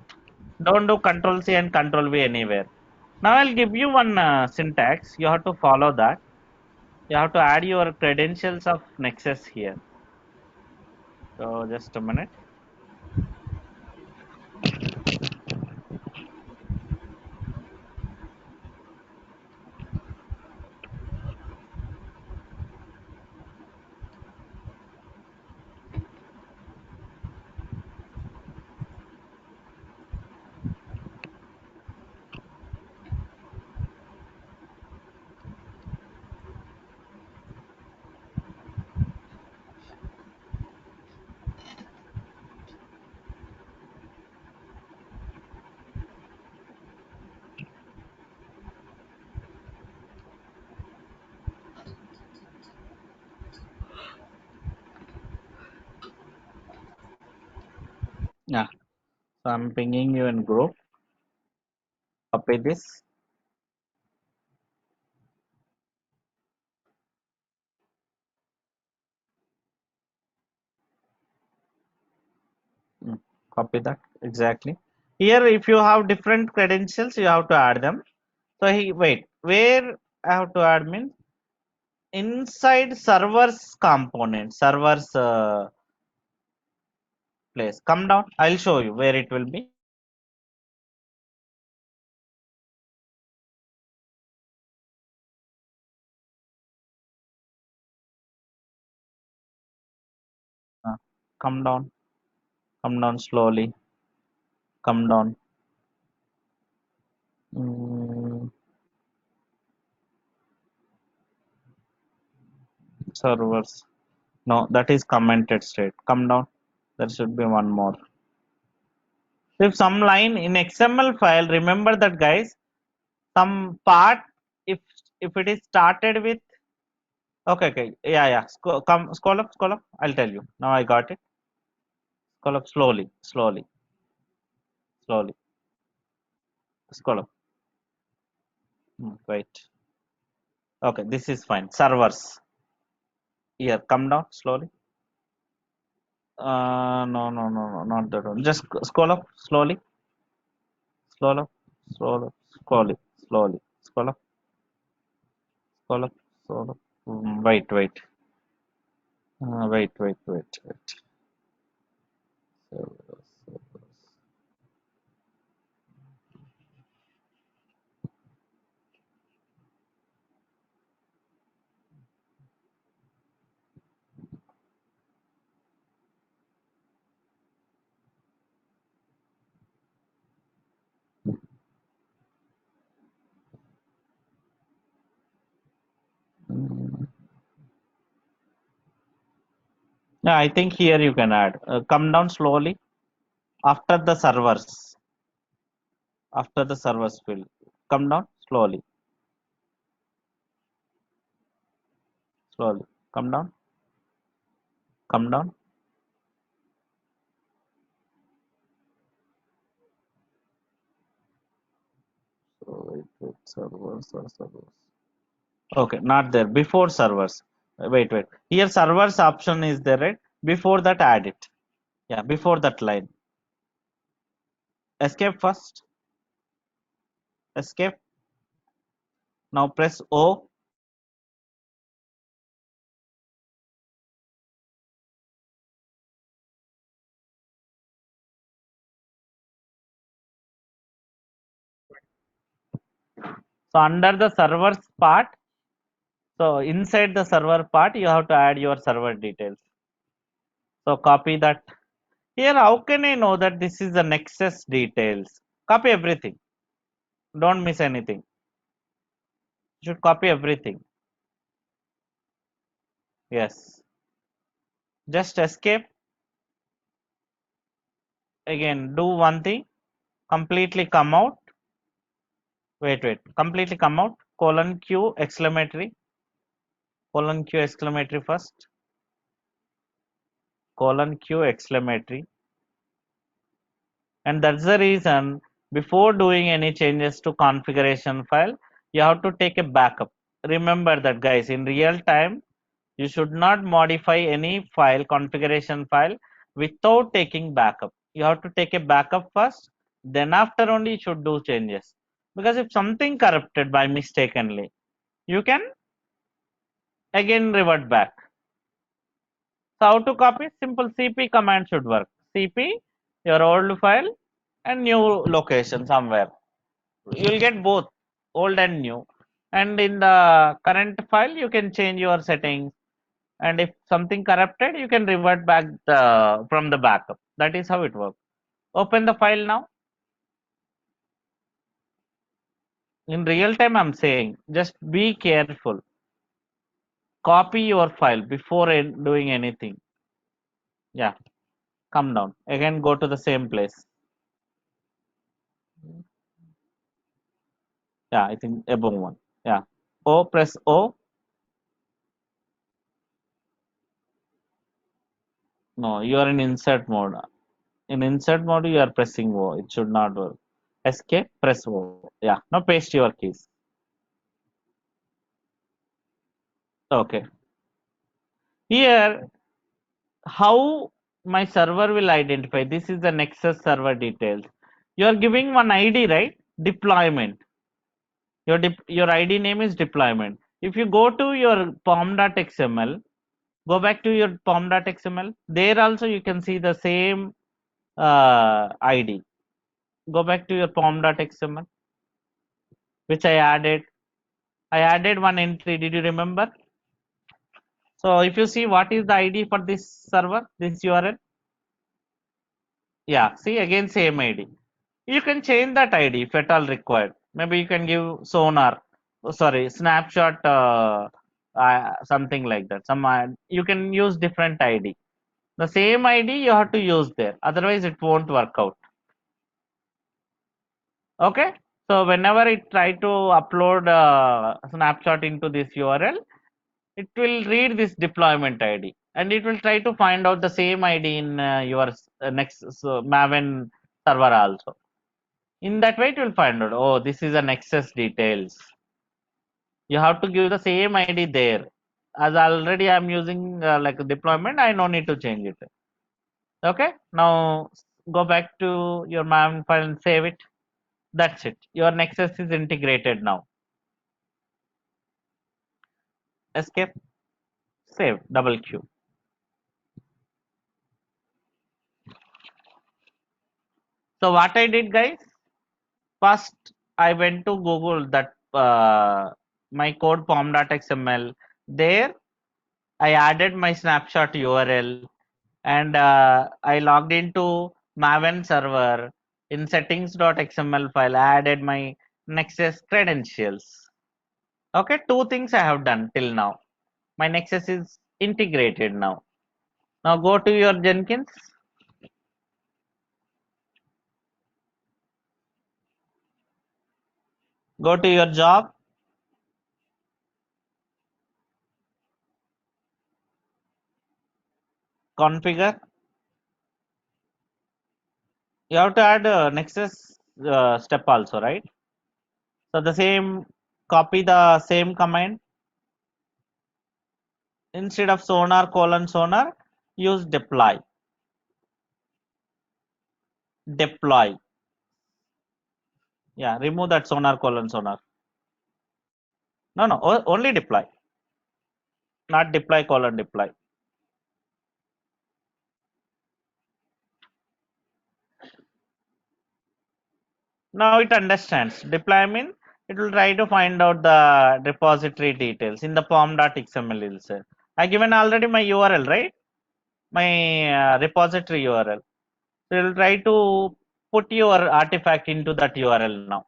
B: Don't do control C and control V anywhere. Now I'll give you one syntax. You have to follow that. You have to add your credentials of Nexus here. So just a minute. Yeah. So I'm pinging you in group. Copy this. Copy that exactly. Here, if you have different credentials, you have to add them. So he wait, where I have to add means inside servers component, servers place. Come down. I'll show you where it will be. Uh, come down. Come down slowly. Come down. Mm, servers. No, that is commented state. Come down. There should be one more. If some line in XML file, remember that guys, some part if it is started with okay, yeah, yeah. Come scroll up. I'll tell you. Now I got it. Scroll up slowly. Scroll up. Wait. Okay, this is fine. Servers. Here, come down slowly. No, not that one. Just scroll up slowly, scroll up, scroll up, scroll up. Wait. Wait. Servers. Mm, Yeah, I think here you can add. Come down slowly after the servers. After the servers fill. Come down slowly. Come down. Come down. So wait, servers. Okay, not there. Before servers. Wait. Here servers option is there, right? Before that, add it. Yeah, before that line. Escape first. Escape. Now press O. So under the servers part, so inside the server part, you have to add your server details. So copy that. Here, how can I know that this is the Nexus details? Copy everything. Don't miss anything. You should copy everything. Yes. Just escape. Again, do one thing. completely come out. Wait, completely come out, colon Q exclamatory, colon Q exclamatory first, colon Q exclamatory. And that's the reason before doing any changes to configuration file, you have to take a backup. Remember that, guys, in real time, you should not modify any file, configuration file, without taking backup. You have to take a backup first, then after only you should do changes. Because if something corrupted by mistakenly, you can again revert back. So how to copy? Simple CP command should work. CP, your old file and new location somewhere. You'll get both old and new. And in the current file, you can change your settings. And if something corrupted, you can revert back from the backup. That is how it works. Open the file now. In real time, I'm saying, just be careful. Copy your file before doing anything. Yeah, come down. Again, go to the same place. Yeah, I think above one. Yeah. O, press O. No, you are in insert mode. In insert mode, you are pressing O. It should not work. Escape, press O. Yeah. Now paste your keys. Okay. Here, how my server will identify? This is the Nexus server details. You are giving one ID, right? Deployment. Your ID name is deployment. If you go to your pom.xml, go back to your pom.xml. There also you can see the same ID. Go back to your pom.xml, which I added. I added one entry. Did you remember? So if you see what is the ID for this server, this URL. Yeah, see again same ID. You can change that ID if at all required. Maybe you can give sonar, sorry, snapshot, something like that. You can use different ID. The same ID you have to use there. Otherwise, it won't work out. Okay. So whenever it try to upload a snapshot into this URL, it will read this deployment ID and it will try to find out the same ID in your next Maven server also. In that way, it will find out, oh, this is a Nexus details. You have to give the same ID there. As already I'm using like a deployment, I no need to change it. Okay. Now go back to your Maven file and save it. That's it. Your Nexus is integrated now. Escape. Save. Double Q. So what I did, guys, first I went to Google that my code pom.xml. There I added my snapshot URL and I logged into Maven server. In settings.xml file, I added my Nexus credentials. Okay, two things I have done till now. My Nexus is integrated now. Now go to your Jenkins. Go to your job. Configure. You have to add a Nexus step also, right? So the same, copy the same command. Instead of sonar :sonar, use deploy. Deploy. Yeah, remove that sonar :sonar. No, only deploy. Not deploy : deploy. Now it understands. Deploy means it will try to find out the repository details in the pom.xml itself. I given already my URL, right? My repository URL. So it will try to put your artifact into that URL now.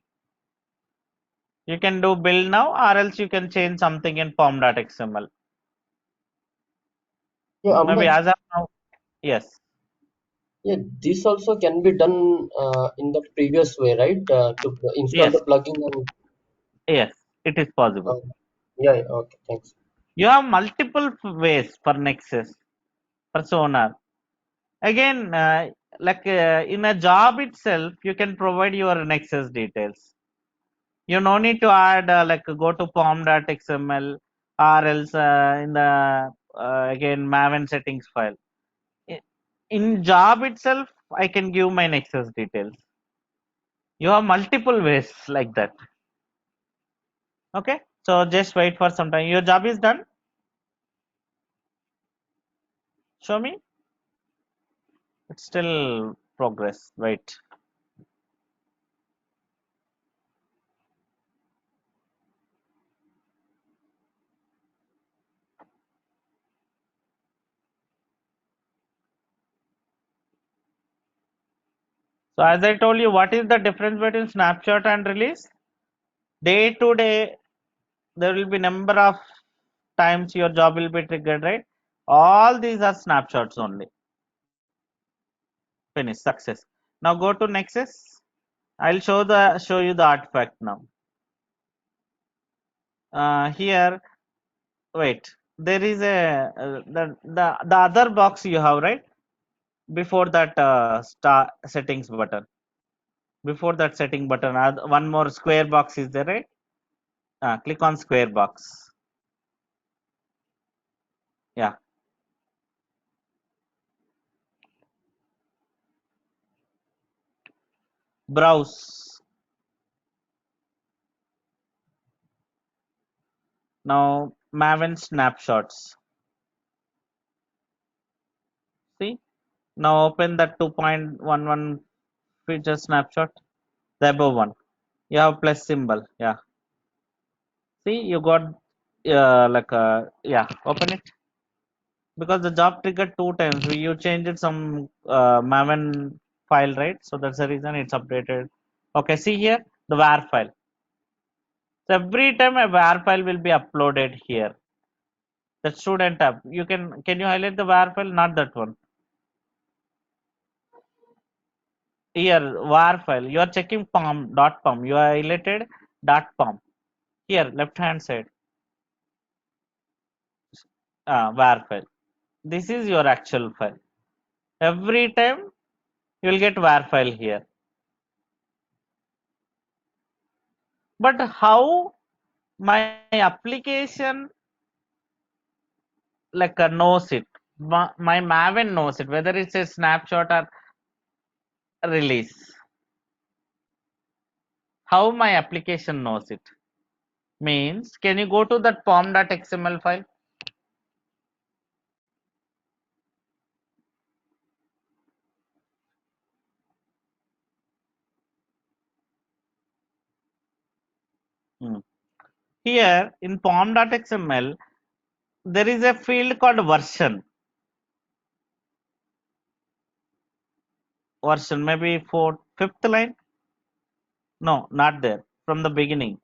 B: You can do build now, or else you can change something in pom.xml.
D: Yeah,
B: Maybe
D: Amber,
B: as of now, yes.
D: Yeah, this also can be done in the previous way, right? To install
B: Yes,
D: the plugin and
B: yes, it is possible.
D: uh, yeah, yeah, okay, thanks.
B: You have multiple ways for Nexus, for Sonar. Again, in a job itself, you can provide your Nexus details. You no need to add go to pom.xml or else in the again Maven settings file. I- In job itself, I can give my Nexus details. You have multiple ways like that. Okay, so just wait for some time. Your job is done. Show me. It's still progress. Wait. So as I told you, what is the difference between snapshot and release? Day to day, there will be number of times your job will be triggered, right? All these are snapshots only. Finish, success. Now go to Nexus. I'll show you the artifact now. Here, wait. There is a the other box you have, right? Before that star settings button. Before that setting button, one more square box is there, right? Click on square box. Yeah. Browse. Now Maven snapshots. See? Now open the 2.11 feature snapshot. The above one. You have plus symbol. Yeah. See, you got yeah. Open it because the job triggered two times. You changed some Maven file, right? So that's the reason it's updated. Okay. See here the var file. So every time a var file will be uploaded here. The student tab. Can you highlight the var file? Not that one. Here var file. You are checking pom.pom. You are highlighted .pom. Here left hand side. Var file. This is your actual file. Every time you will get var file here. But how my application knows it? My Maven knows it, whether it's a snapshot or release. How my application knows it? Means, can you go to that pom.xml file? Hmm. Here in pom.xml, there is a field called version. Version, maybe fifth line. No, not there. From the beginning.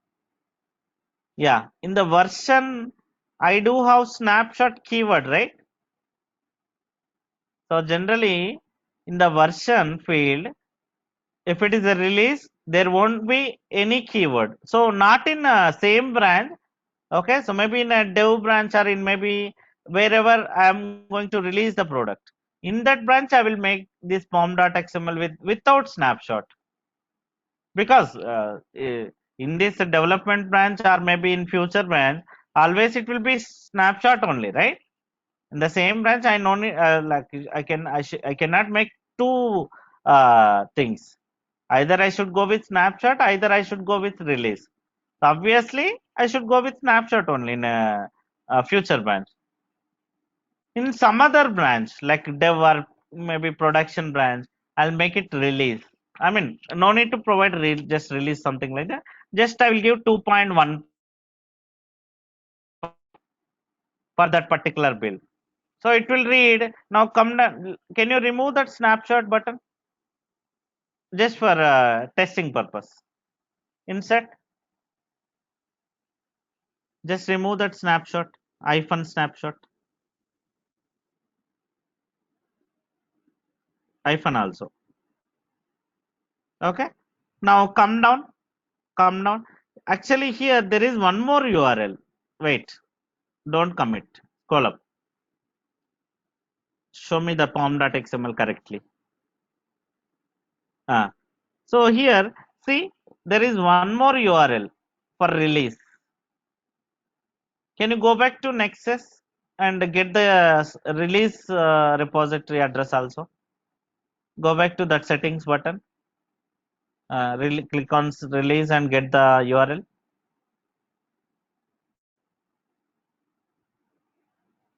B: Yeah, in the version, I do have snapshot keyword, right? So generally, in the version field, if it is a release, there won't be any keyword. So not in a same branch. Okay, so maybe in a dev branch or in maybe wherever I am going to release the product. In that branch, I will make this pom.xml without snapshot because in this development branch or maybe in future branch, always it will be snapshot only, right? In the same branch, I know I cannot make two things. Either I should go with snapshot, either I should go with release. So obviously, I should go with snapshot only in a future branch. In some other branch, like dev or maybe production branch, I'll make it release. I mean, no need to provide just release something like that. Just I will give 2.1 for that particular build. So it will read. Now come down. Can you remove that snapshot button just for testing purpose? Insert. Just remove that snapshot. Snapshot. hyphen also. Okay, now come down. Actually here there is one more URL. Wait, don't commit. Scroll up. Show me the pom.xml correctly. So here, see, there is one more URL for release. Can you go back to Nexus and get the release repository address also? Go back to that settings button. Click on release and get the URL.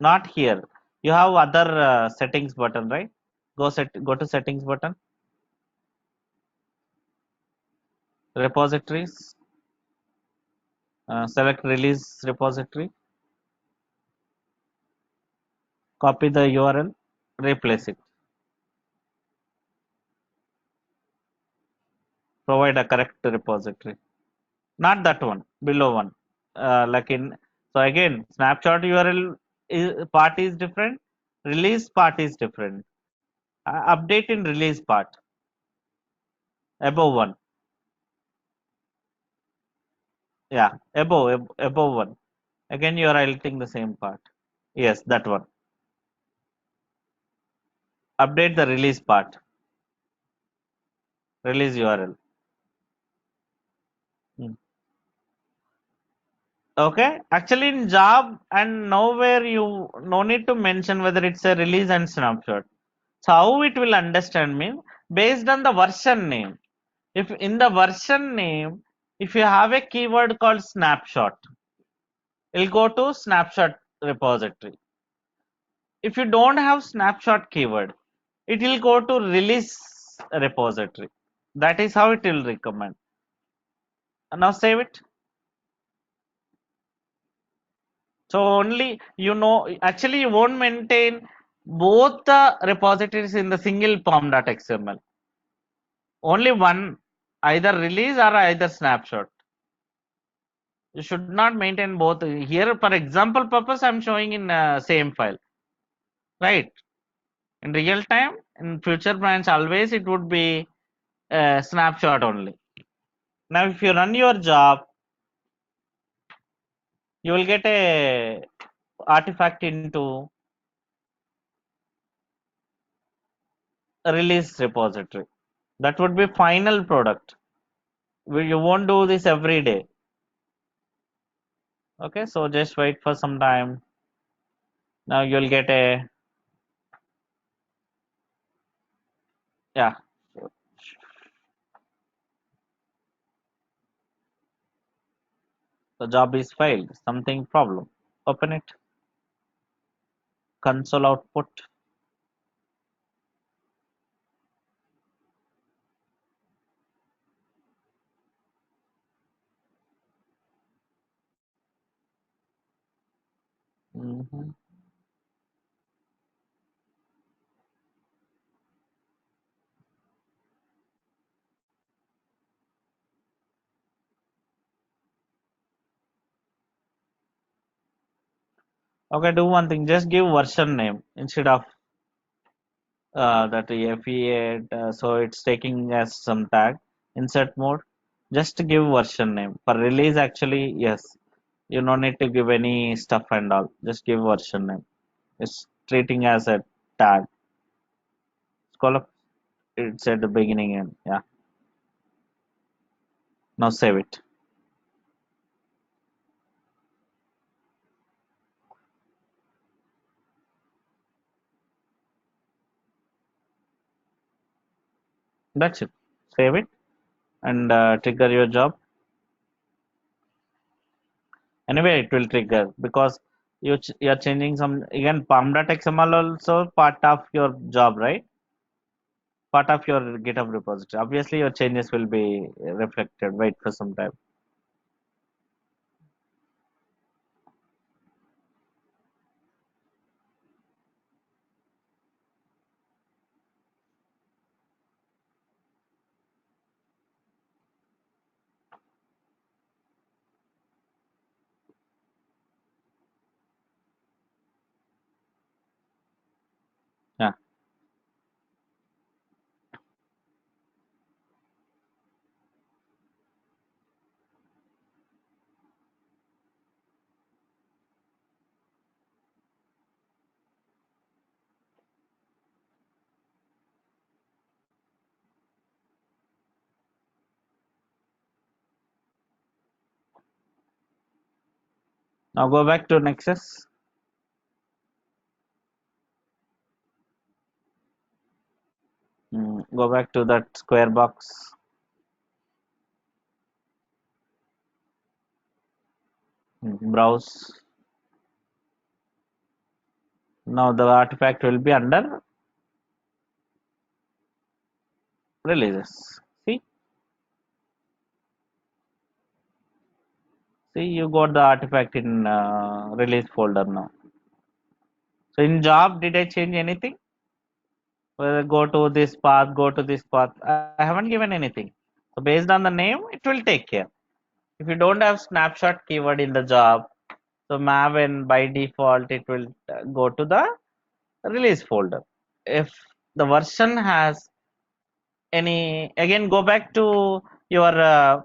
B: Not here. You have other settings button, right? Go to settings button. Repositories. Select release repository. Copy the URL. Replace it. Provide a correct repository. Not that one, below one. Like in, so again, snapshot URL part is different. Release part is different. Update in release part. Above one. Yeah, above one. Again, you are editing the same part. Yes, that one. Update the release part. Release URL. Hmm. Okay. Actually, in job and nowhere you no need to mention whether it's a release and snapshot. So how it will understand mean based on the version name. If in the version name, if you have a keyword called snapshot, it'll go to snapshot repository. If you don't have snapshot keyword, it will go to release repository. That is how it will recommend. Now save it. So only actually you won't maintain both the repositories in the single pom.xml. Only one, either release or either snapshot. You should not maintain both. Here, for example purpose, I'm showing in same file, right? In real time, in future branch, always it would be a snapshot only. Now, if you run your job, you will get a artifact into a release repository. That would be final product. You won't do this every day. Okay, so just wait for some time. Now you'll get a, yeah. The job is failed. Something problem. Open it. Console output. Mhm. Okay, do one thing. Just give version name instead of that FE8. So it's taking as some tag. Insert mode. Just give version name. For release, actually, yes. You don't need to give any stuff and all. Just give version name. It's treating as a tag. Scroll up. It's at the beginning and yeah. Now save it. That's it. Save it and trigger your job. Anyway, it will trigger because you're changing some again pom.xml also part of your job, right? Part of your GitHub repository. Obviously, your changes will be reflected. Wait for some time. Yeah. Now go back to Nexus. Go back to that square box. Browse. Now the artifact will be under releases. See, you got the artifact in release folder now. So in job, did I change anything? Whether go to this path, go to this path. I haven't given anything. So based on the name, it will take care. If you don't have snapshot keyword in the job, so Maven by default it will go to the release folder. If the version has any, again go back to your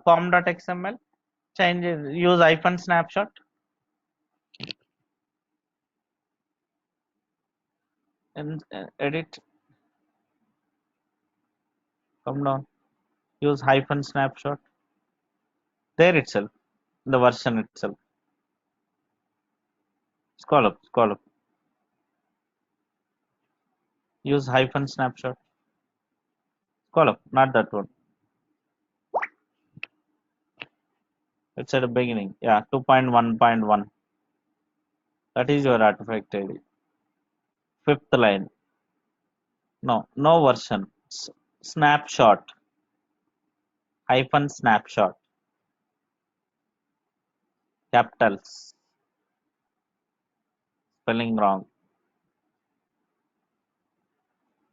B: form.xml, change use hyphen snapshot. And edit, come down, use hyphen snapshot there itself, the version itself. Scroll up, use hyphen snapshot, scroll up, not that one. It's at the beginning, yeah, 2.1.1. That is your artifact ID. Fifth line, no version, snapshot, hyphen snapshot, capitals, spelling wrong,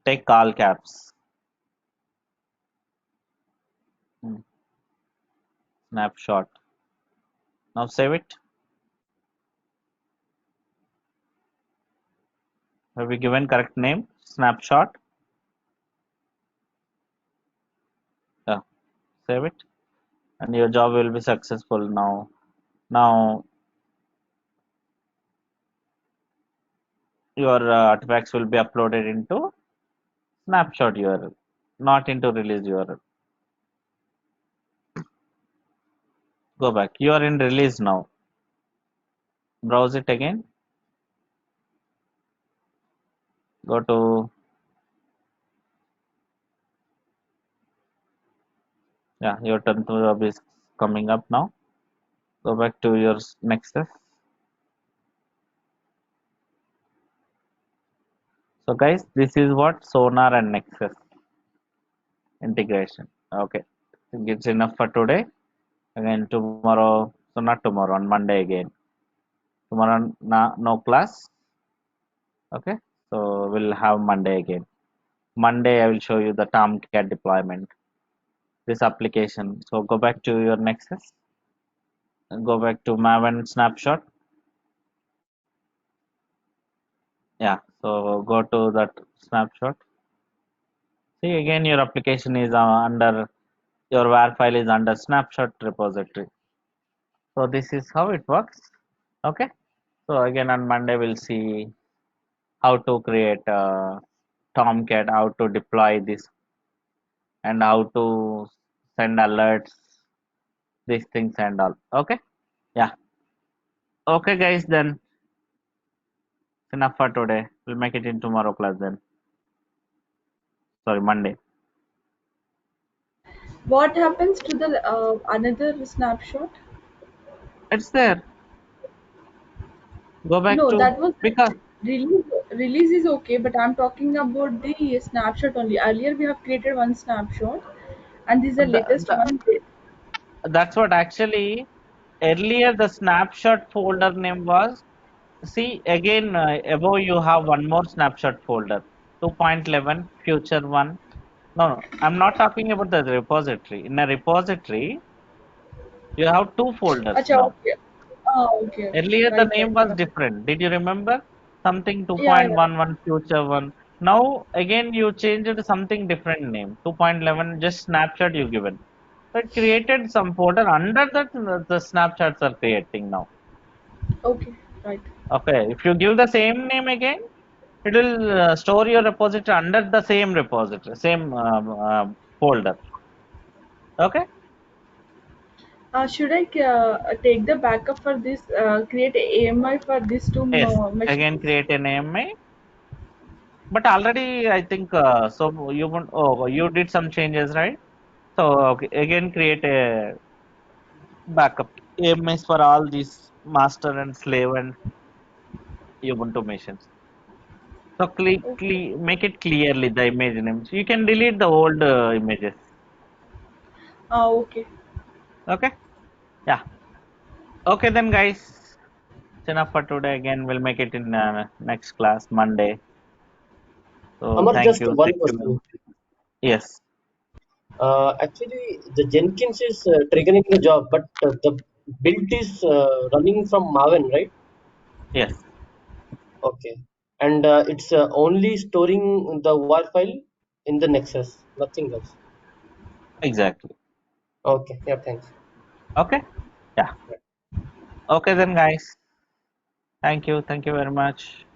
B: take all caps. Snapshot. Now save it. Have we given correct name? Snapshot. Yeah. Save it. And your job will be successful now. Now your artifacts will be uploaded into snapshot URL, not into release URL. Go back. You are in release now. Browse it again. Go to, yeah, your turn to job is coming up now. Go back to your Nexus. So guys, this is what Sonar and Nexus integration. Okay, it's enough for today. Again tomorrow, so not tomorrow, on Monday again. Tomorrow no class. Okay, so we'll have Monday again. Monday I will show you the Tomcat deployment, this application. So go back to your Nexus, go back to Maven snapshot. Yeah, so go to that snapshot. See, again your application is under, your WAR file is under snapshot repository. So this is how it works. Okay, so again on Monday we'll see how to create Tomcat, how to deploy this, and how to send alerts, these things and all. Okay, yeah. Okay guys, then it's enough for today. We'll make it in tomorrow class then. Sorry, Monday.
C: What happens to the another snapshot?
B: It's there. Go back
C: No,
B: to,
C: that was
B: because
C: release. Release is okay, but I'm talking about the snapshot only. Earlier we have created one snapshot, and this is the latest one.
B: that's what actually earlier the snapshot folder name was. See again above you have one more snapshot folder, 2.11 future one. No, I'm not talking about the repository. In a repository, you have two folders
C: Acha,
B: now.
C: okay. Oh, okay, okay.
B: Earlier the
C: Right,
B: name
C: right.
B: was
C: Yeah,
B: different. Did you remember? Something
C: yeah, yeah.
B: 2.11 future one. Now again you changed something different name. 2.11 just snapshot you given. So it created some folder under that the snapshots are creating now.
C: Okay, right.
B: Okay, if you give the same name again, it will store your repository under the same repository, same folder. Okay.
C: Should I take the backup for this? Create a AMI for these two
B: Yes, again
C: machines?
B: create an AMI. But already I think so you want, oh, you did some changes, right? So okay, again create a backup AMIs for all these master and slave and Ubuntu machines. So
C: Okay.
B: make it clearly the image names. You can delete the old images.
C: Okay.
B: Okay. Yeah. Okay then, guys. It's enough for today. Again, we'll make it in next class Monday. So
D: Amar,
B: thank
D: just
B: you.
D: one
B: Thank you very
D: question.
B: much. Yes.
D: Actually, the Jenkins is triggering the job, but the build is running from Maven, right?
B: Yes.
D: Okay. And it's only storing the WAR file in the Nexus, nothing else.
B: Exactly.
D: Okay. Yeah, thanks.
B: Okay. Yeah. Okay then, guys. Thank you. Thank you very much.